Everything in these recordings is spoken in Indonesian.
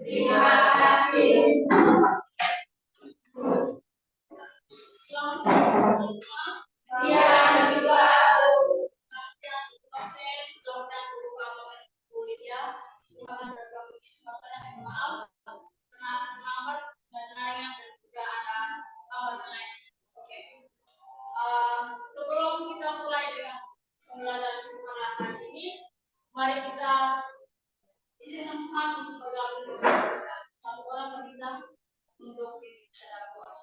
Terima kasih. Siang juga. Sebelum kita mulai dengan pembelajaran perlahan ini, mari kita izinkan Tuhan untuk bergabung satu orang kita untuk secara kuat.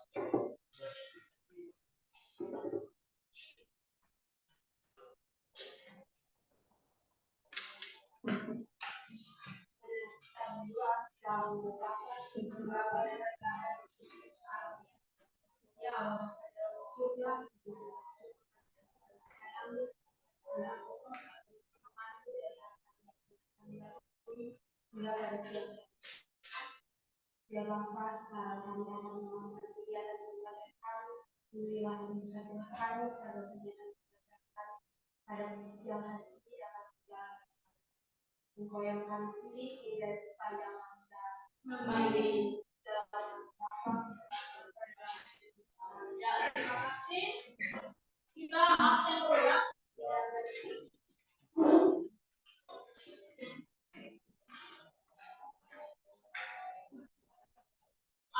Biar lepas kami akan melakukan kegiatan pembelajaran mengulang kami pada kegiatan pembelajaran pada siang hari ini dapat berjalan menggoyangkan puji dari sepanjang masa memandiri dalam ya, terima kasih. Kita absen dulu ya.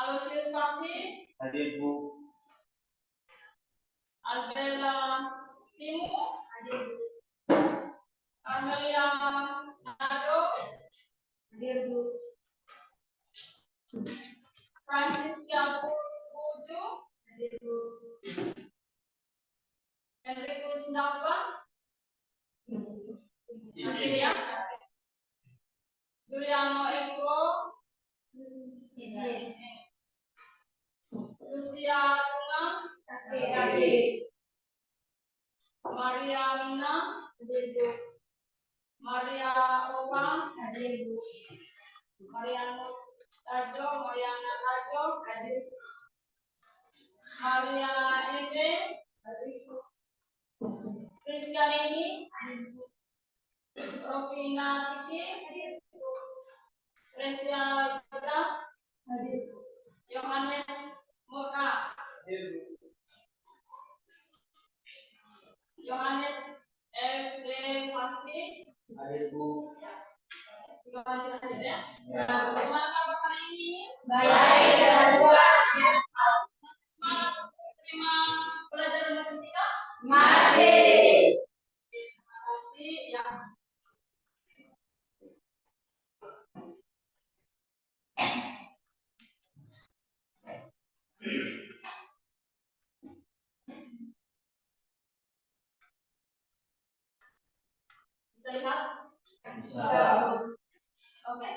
Alusius Bakti. Hadir Bu. Albella Timu. Hadir Bu. Amelia Nado. Hadir Bu. Francisca Buju. Hadir Bu. Enrikus Napa. Hadir ya. Juliano Eko. Izin. Lucia Luna. Hadir. Maria Lina. Hadir Bu. Maria Opa. Hadir Bu. Marianus Tarjo. Mariana Tarjo. Hadir. Maria Ede. Hadir Bu. Rizkanini. Hadir Bu. Rovina Titi. Hadir Bu. Resia Yuda. Hadir Bu. Yohanes Moka. Hadir Bu. Yohanes F.D. Pasti. Hadir Bu. Ya. Terima kasih hadir ya. Bagaimana kabar ini? Baik dan kuat. Semangat untuk terima pelajaran matematika? Masih. Terima kasih ya. Bisa lihat? Bisa. Oke.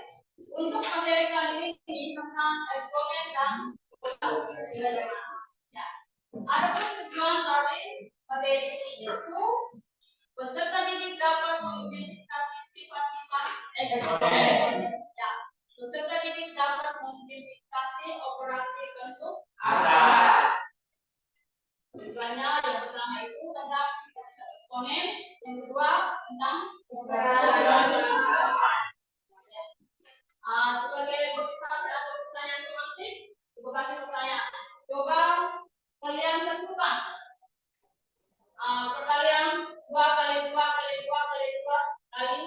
Untuk materi kali ini tentang eksponen dan bilangan. Ya. Adapun tujuan dari materi ini yaitu peserta didik dapat mengidentifikasi sifat-sifat eksponen. Ya. Peserta didik dapat mengidentifikasi operasi bentuk akar. Tujuannya yang pertama itu tentang sifat-sifat eksponen, yang kedua tentang operasi bentuk akar. Sebagai motivasi atau pertanyaan tematik, ibu kasih pertanyaan. Coba kalian tentukan perkalian 2 kali 2 kali 2 kali 2 kali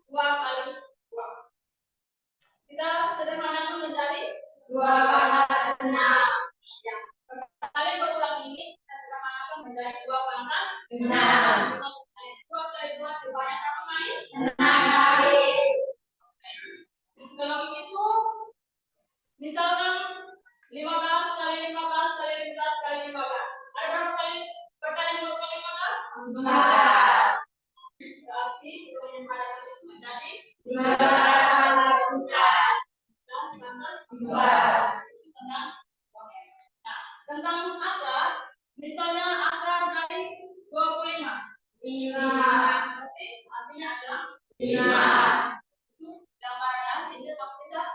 2 kali 2. Kita sederhanakan menjadi 2 pangkat 6. Ya. Kali berulang ini kita sederhanakan menjadi 2 pangkat 6. 2 kali 2 sebanyak berapa kali? 6 kali. Kalau begitu, misalkan 15 kali 15 kali 15 kali 15. Ada berapa kali perkalian 2 kali 15? 4. Berarti yang pada sini menjadi 15 tentang akar, misalnya akar dari 25. 5. Berarti hasilnya adalah 5. Gambarannya sehingga kamu bisa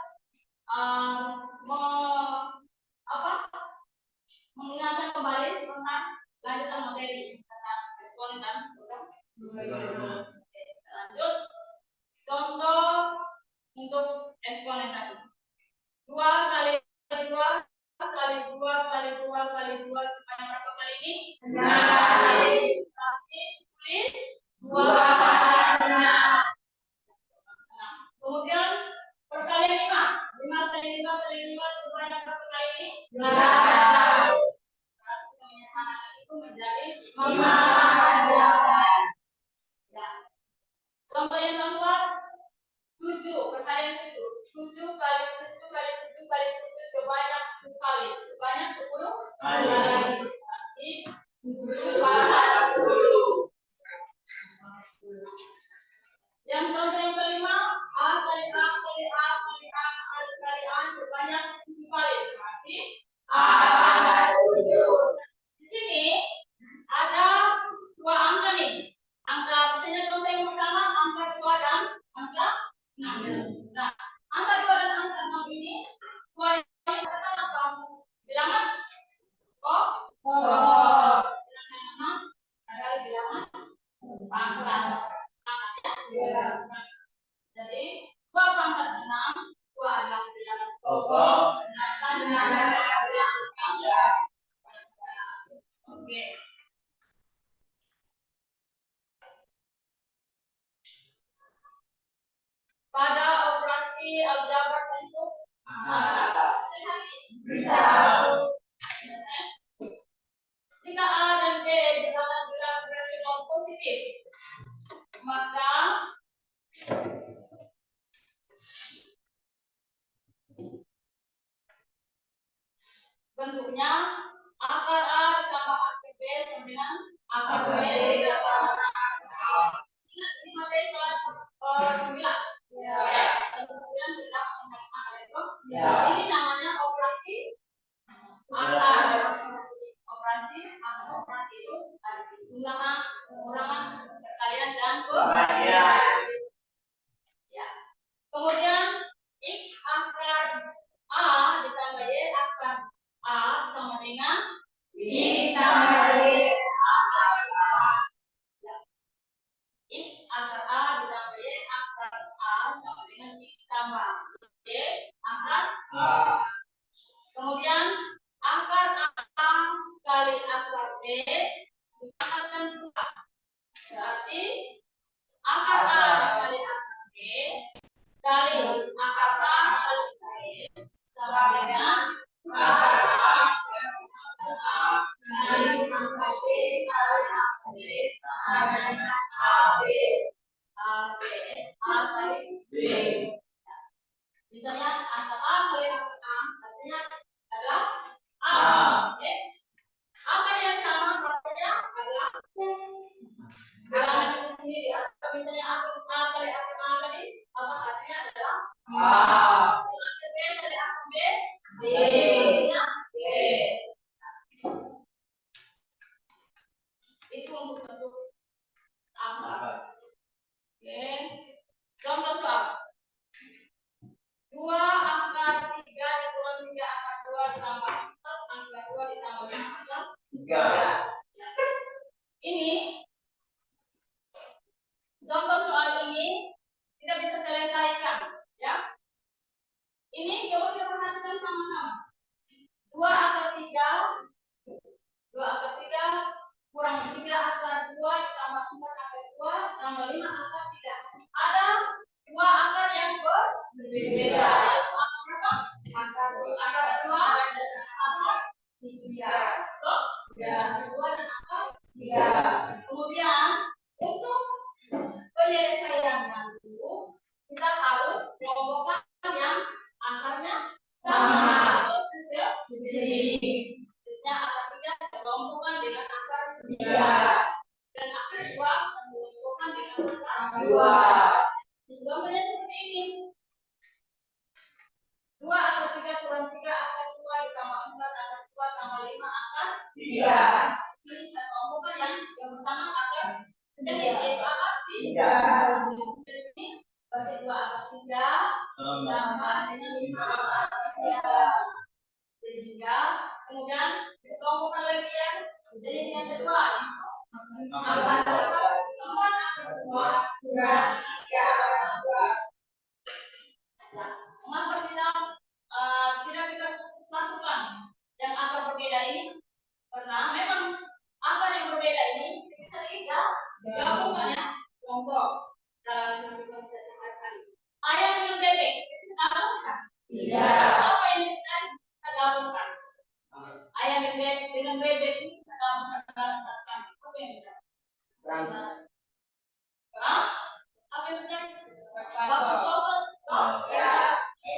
mengingatkan kembali tentang lanjutan materi tentang eksponen dan program. Oke, lanjut. Contoh untuk eksponen tadi. 2 kali 2 kali 2 kali 2 kali 2 sebanyak berapa kali ini? 6 kali. Berarti tulis 2 kali 6. Kemudian perkalian 5. 5 kali 5 kali 5 sebanyak berapa kali ini? 8 kali. Berarti penyimpanan itu menjadi 5 kali 8. Ya. Contoh yang keempat, 7. Perkalian 7. 7 kali 7 kali 7 kali 7 sebanyak 10 kali. Sebanyak 10 kali. Berarti 7 kali 10. Yang contoh yang kelima, A kali A kali A kali A kali A sebanyak 7 kali. Berarti A kali 7. Di sini ada 2 angka nih. Angka misalnya contoh yang pertama angka 2 dan angka 6. Nah, angka 2 dan angka 6 ini 2 yang pertama apa? Bilangan bilangan 6 adalah bilangan pangkat. Jadi 2 pangkat 6, 2 adalah bilangan pokok, sedangkan 6 adalah bilangan pangkat. Oke. Pada operasi aljabar bentuk bisa. Jika A dan B adalah bilangan rasional positif, maka bentuknya akar A ditambah akar B sama dengan akar B ditambah akar A. Ini materi kelas 9. Ya. Kelas 9 sudah mengenal itu. Ya. Ini namanya operasi akar. Operasi itu ada jumlahan, pengurangan, perkalian dan pembagian. Ya. Kemudian X akar A ditambah Y akar A sama dengan X tambah Y akar A. Ya. X akar A ditambah Y akar A sama dengan X tambah Y akar A. Kemudian akar A kali akar B dipangkatkan 2. Berarti akar A kali akar B kali akar A kali B sama dengan akar A kali akar B kali akar B sama dengan AB A kali B. Misalnya akar A kali akar A hasilnya adalah A. Oke. Akar yang sama hasilnya adalah bilangan itu sendiri. Atau misalnya akar A kali akar A tadi, maka hasilnya adalah A. Akar B kali akar B, hasilnya B. Itu untuk bentuk akar. Oke. Contoh soal. 2 akar 3 dikurang 3 akar 2 ditambah 4 akar 2 ditambah 5 akar 3. Ini contoh soal ini kita bisa selesaikan, ya. Ini coba kita perhatikan sama-sama. 2 akar 3 kurang 3 akar 2 ditambah 4 akar 2 tambah 5 akar 3. Ada 2 akar yang berbeda. Akar 2 dan akar 3. Terus akar 2 dan akar 3. Kemudian untuk penyelesaiannya dulu kita harus kelompokkan yang akarnya sama atau sejenis. Akar 3 kelompokkan dengan akar 3 dan akar 2 kelompokkan dengan akar 2. Gambarnya seperti ini. 2 akar 3 kurang 3 akar 2 ditambah 4 akar 2 tambah 5 akar 3. Ini kita kelompokkan yang pertama akar sejenis yaitu akar 3. Di sini pasti 2 akar 3 tambah dengan 5 akar 3. Sehingga kemudian kelompokkan lagi yang jenis yang kedua akar 4 Mengapa tidak kita satukan yang akar berbeda ini? Karena memang akar yang berbeda ini bisa kita gabungkan ya, kelompok dalam kehidupan kita sehari-hari. Ayam dengan bebek bisa gabungkan? Tidak. Apa yang kita gabungkan? Ayam dengan bebek kita gabungkan dalam satu kami. Apa yang kita? Apa yang kita? Bapak coklat. Oh ya. Di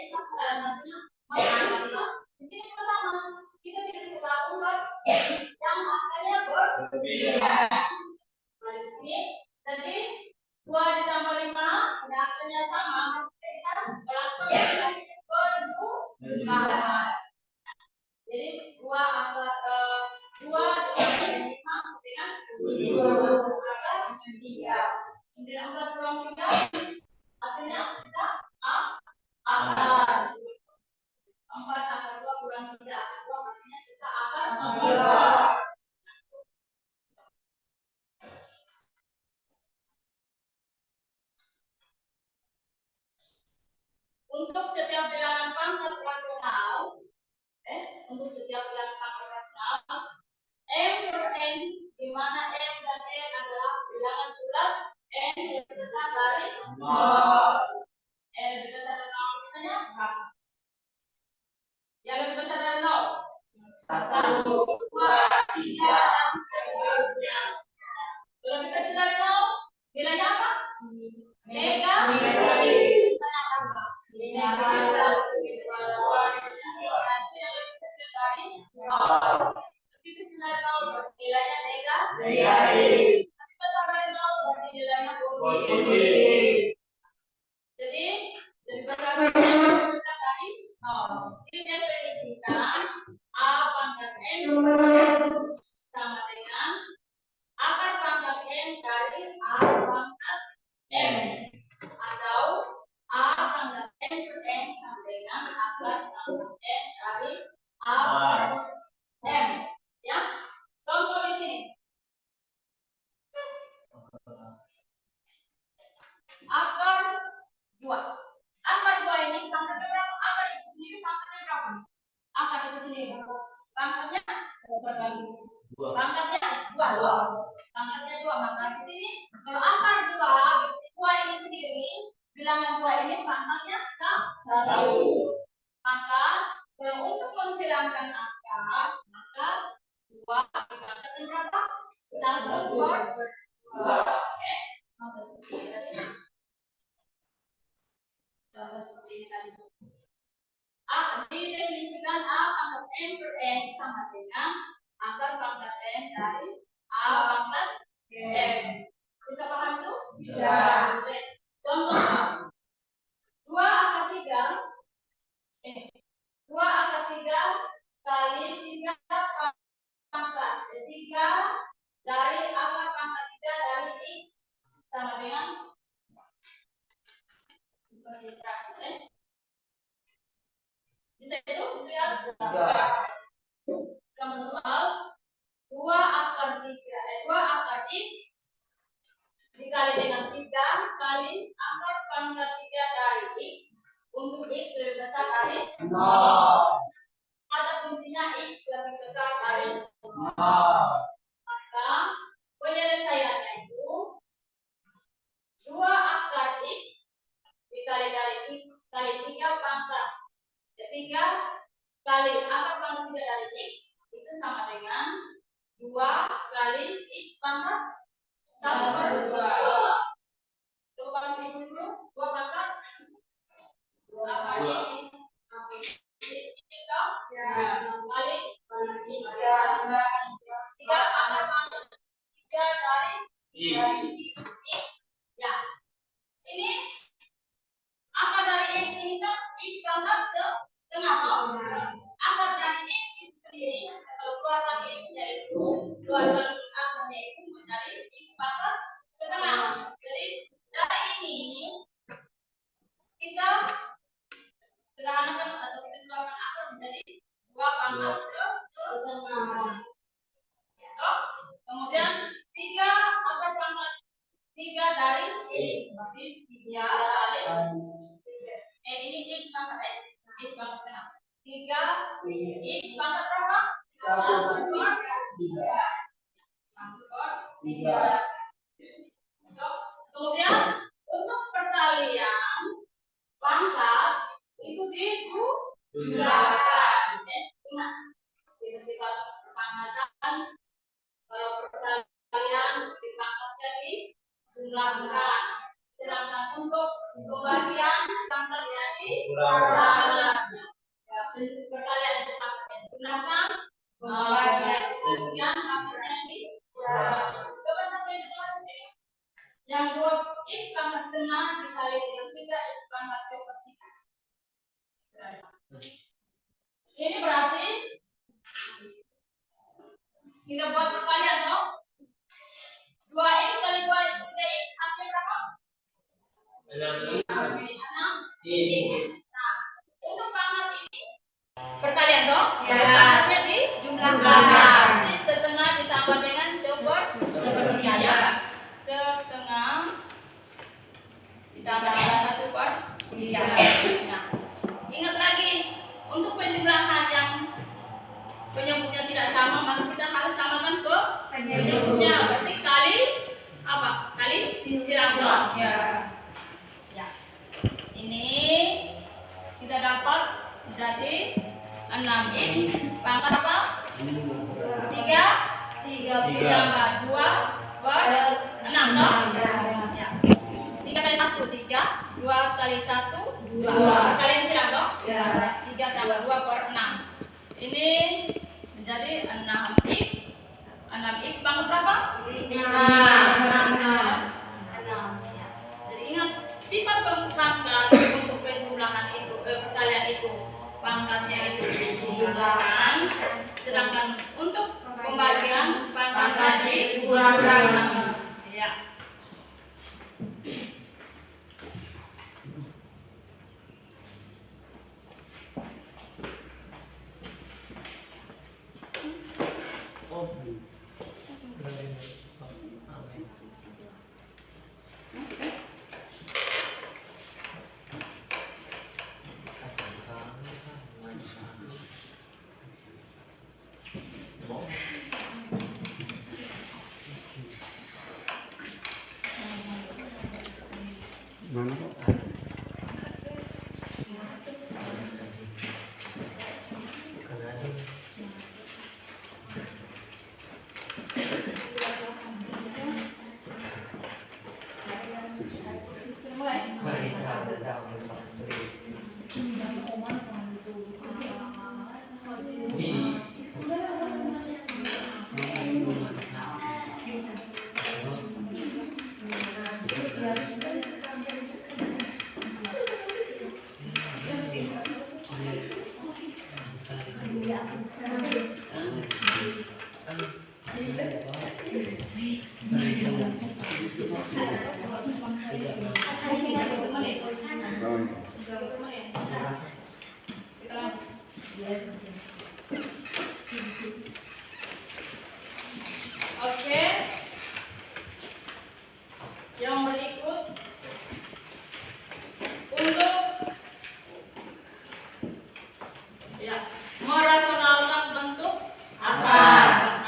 sini sama. Kita tidak bisa gabungkan yang akarnya berbeda. Nah, di sini tadi 2 ditambah 5 akarnya sama, kita bisa melakukan perubahan. Jadi 2 ditambah 5 dengan 7 akar 3. 9 kurang 3 akhirnya bisa akar 4 akar 2 kurang 3 akar 2 hasilnya bisa akar 2. Untuk setiap bilangan pangkat rasional, M per N, di mana M dan N adalah bilangan bulat, N lebih besar dari 0. N lebih besar dari 0 misalnya berapa? Yang lebih besar dari 0? 1, 2, 3, seterusnya. Lebih kecil dari 0? Nilainya apa? Negatif. Nilainya negatif. Besar dari 0 berarti nilainya positif. Jadi dari besar dari 0. Ini definisikan A pangkat N sama dengan akar pangkat N dari A pangkat M, atau A pangkat N per N sama dengan akar pangkat N dari A pangkat M. Ya, contoh di sini. Akar 2. Akar 2 ini pangkatnya berapa? Akar itu sendiri pangkatnya berapa? Akar itu sendiri pangkatnya berbagi. Pangkatnya 2. Pangkatnya 2. Maka di sini kalau akar 2 ini sendiri, bilangan 2 ini pangkatnya 1. Maka kalau untuk menghilangkan akar, maka 2 pangkatnya berapa? 1 per 2. Oke. Contoh seperti ini tadi. Contoh seperti ini tadi. Didefinisikan A pangkat N per N sama dengan akar pangkat N dari A pangkat M. Bisa paham itu? Bisa. Contoh 2 akar 3 kali 3 pangkat 3 dari akar pangkat 3 dari X sama dengan bisa itu? Bisa. Kemudian 2 akar 2 akar X dikali dengan 3 kali akar pangkat 3 dari X untuk X lebih besar dari 0. Ada fungsinya X lebih besar dari 0. Maka penyelesaiannya itu 2 akar X dikali dari X kali 3 pangkat 3 kali akar pangkat 3 dari X itu sama dengan 2 kali X pangkat 1 per 2. Coba kita dulu 2 pangkat 2 kali X kali 3 akar pangkat 3 dari X. Ya, ini akar dari X ini kan X pangkat setengah. Akar dari X itu sendiri kalau keluarkan X yaitu keluarkan akarnya itu menjadi X pangkat setengah. Jadi dari ini kita sederhanakan atau kita keluarkan akar menjadi 2 pangkat setengah. Kemudian 3 akar pangkat 3 X pangkat berapa? 3. Kemudian untuk perkalian pangkat itu dijumlahkan. Ingat, sifat perpangkatan kalau perkalian dipangkatnya dijumlahkan. Sedangkan untuk pembagian pangkatnya dikurangi. Ya, perkalian dipangkatkan pembagian kemudian pangkatnya dikurangi. Coba sampai selanjutnya. Yang 2x pangkat setengah dikali dengan 3x pangkat sepertiga. Ini berarti kita buat perkalian dong. 2x kali 3x hasil berapa? 6x. Nah, untuk pangkat ini perkalian dong. Pangkatnya dijumlahkan. Jadi setengah ditambah dengan sepertiga ya. Setengah ditambah dengan 1/3. Nah, ingat lagi untuk penjumlahan yang penyebutnya tidak sama, maka kita harus samakan ke penyebutnya. Berarti kali apa? Kali silang ya. Ya. Ini kita dapat jadi 6x pangkat apa? 3 ditambah 2/6 toh? Ya. 3 kali 1 3, 2 kali 1 2. Kalian silang toh? Ya. 3 tambah 2/6. Ini menjadi 6x pangkat berapa? 6. Jadi ingat sifat pangkat untuk penjumlahan itu perkalian itu pangkatnya itu dijumlahkan, sedangkan untuk pembagian pangkatnya dikurangi. Ya. Oke. Yang berikut untuk ya merasionalkan bentuk akar.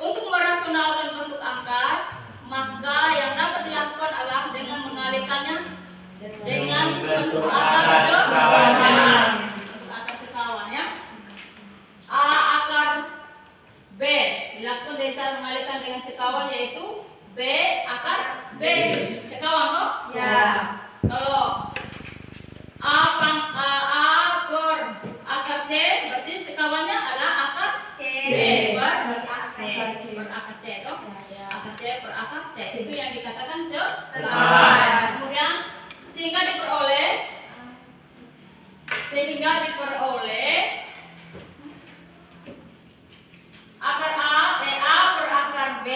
Untuk merasionalkan bentuk akar, maka yang dapat dilakukan adalah dengan mengalihkannya dengan bentuk akar sekawan. Bentuk akar sekawan ya. A akar B dilakukan dengan cara mengalihkan dengan sekawan, yaitu B akar B sekawan toh? Ya. Kalau A per akar C berarti sekawannya adalah akar C per akar C toh? Akar C per akar C itu yang dikatakan sekawan. Kemudian sehingga diperoleh akar A per akar B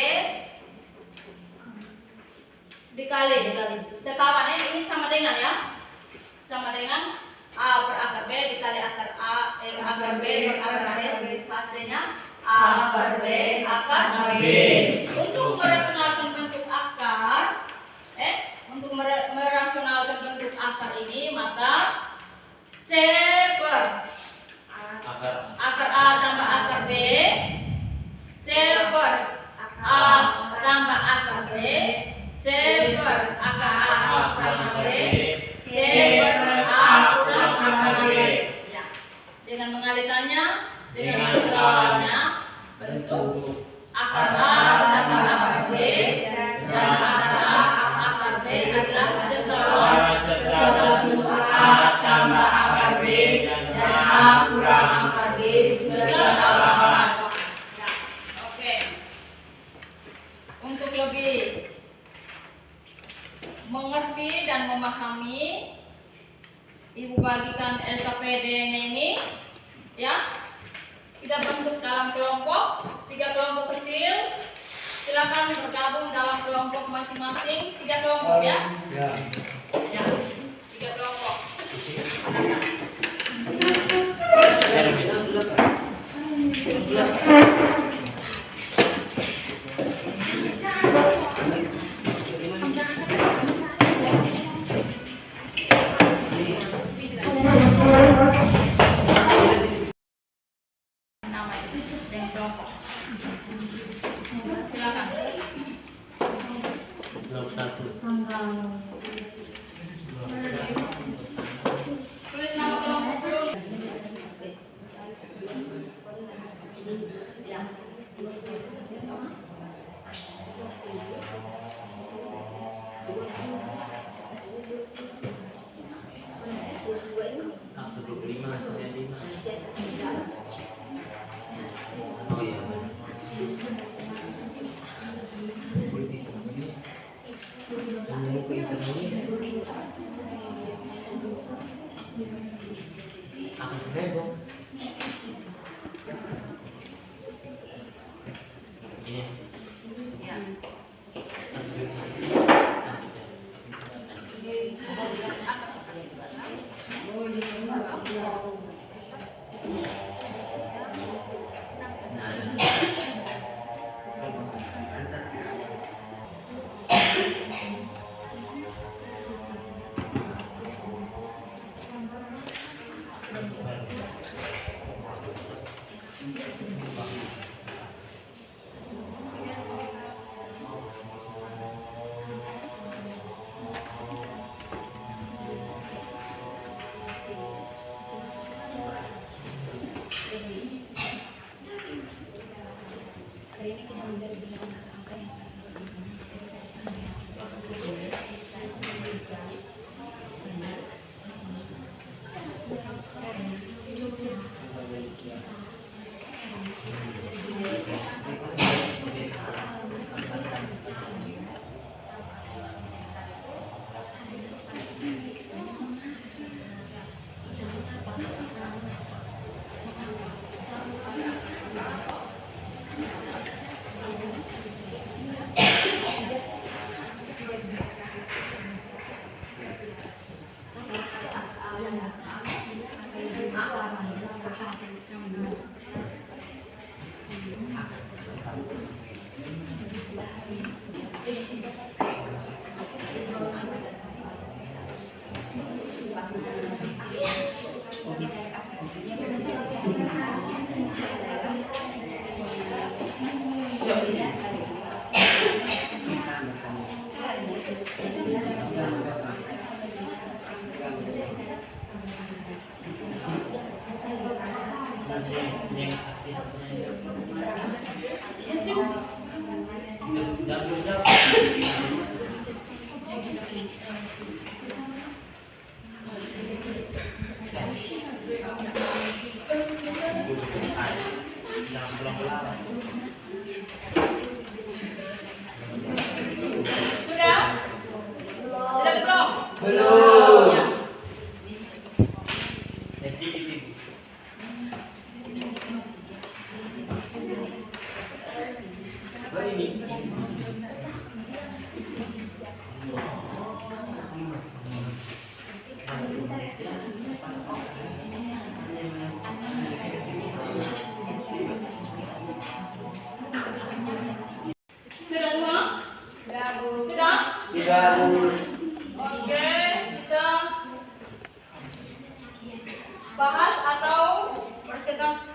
dikali sekawannya ini sama dengan ya, sama dengan A per akar B dikali akar akar B per akar C, hasilnya A per B akar B. Untuk merasionalkan bentuk akar merasionalkan bentuk akar ini, maka C per mengerti dan memahami. Ibu bagikan LKPD-nya ini, ya. Kita bentuk dalam kelompok, 3 kelompok kecil. Silakan bergabung dalam kelompok masing-masing, 3 kelompok ya. Ya, 3 kelompok. Oke, kita bahas atau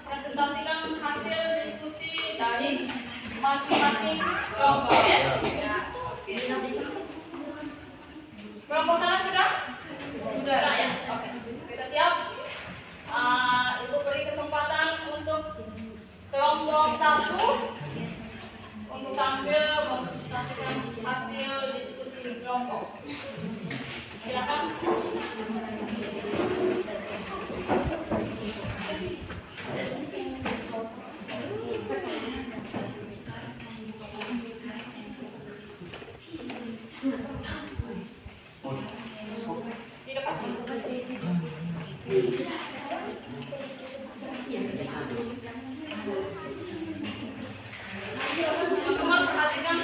presentasikan hasil diskusi dari masing-masing kelompok ya. Kelompok sana sudah? Sudah ya. Oke, kita siap. Ibu beri kesempatan untuk kelompok 1 untuk tampil mempresentasikan hasil diskusi kelompok. Silakan. Teman-teman perhatikan.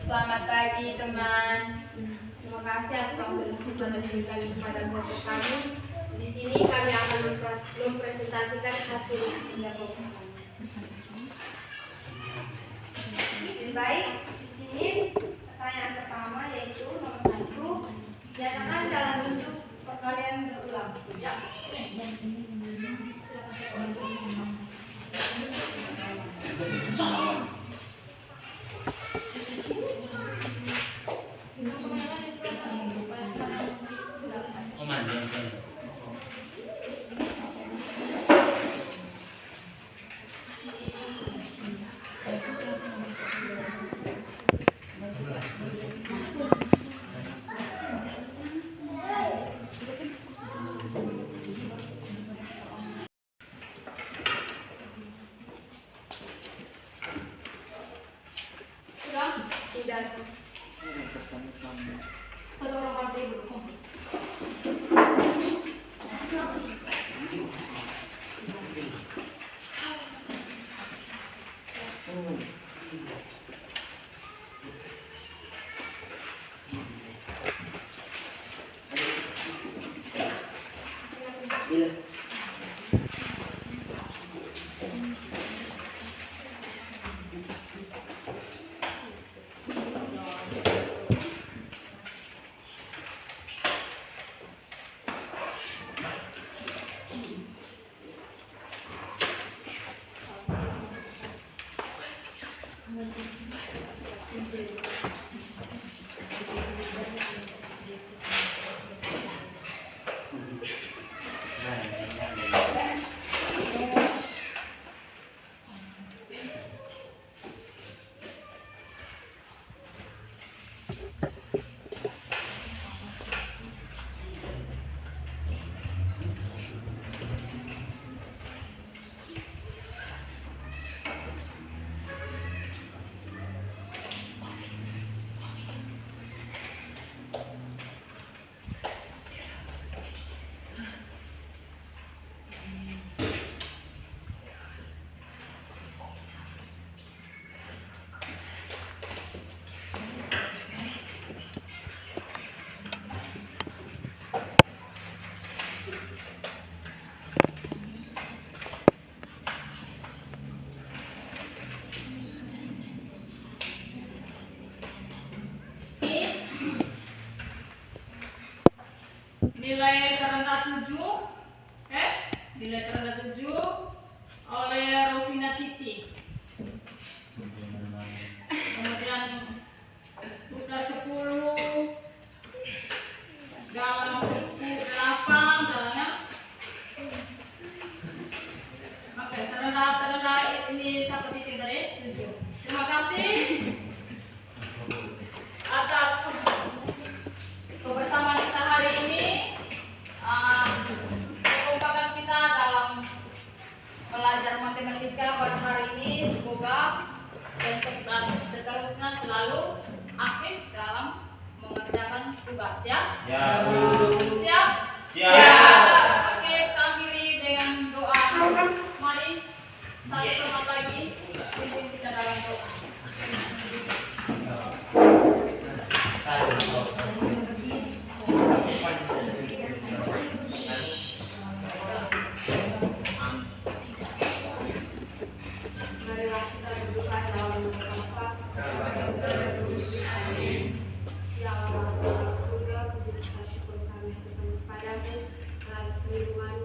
Selamat pagi teman. Terima kasih atas waktu dan kesempatan yang diberikan kepada kelompok kami. Di sini kami akan mempresentasikan hasil tindak pokok kami. Baik, di sini pertanyaan pertama yaitu nomor 1, nyatakan dalam bentuk perkalian berulang. Ya. Tidak. Satu orang pakai ibu. Nilai terendah 7 nilai terendah 7 oleh Rufina Titi. Kemudian tugas 10 dalam 8 jalannya. Oke, terendah ini siapa Titi tadi? 7. Terima kasih atas kebersamaan kita hari ini. Kekompakan kita dalam belajar matematika pada hari ini, semoga besok dan seterusnya selalu aktif dalam mengerjakan tugas ya. Siap? Siap. Oke, kita akhiri dengan doa. Mari satu sama lagi pimpin kita dalam doa. Marilah kita berdoa dalam tempat. Ya Allah, surga, puji syukur kami kepadamu atas perlindungan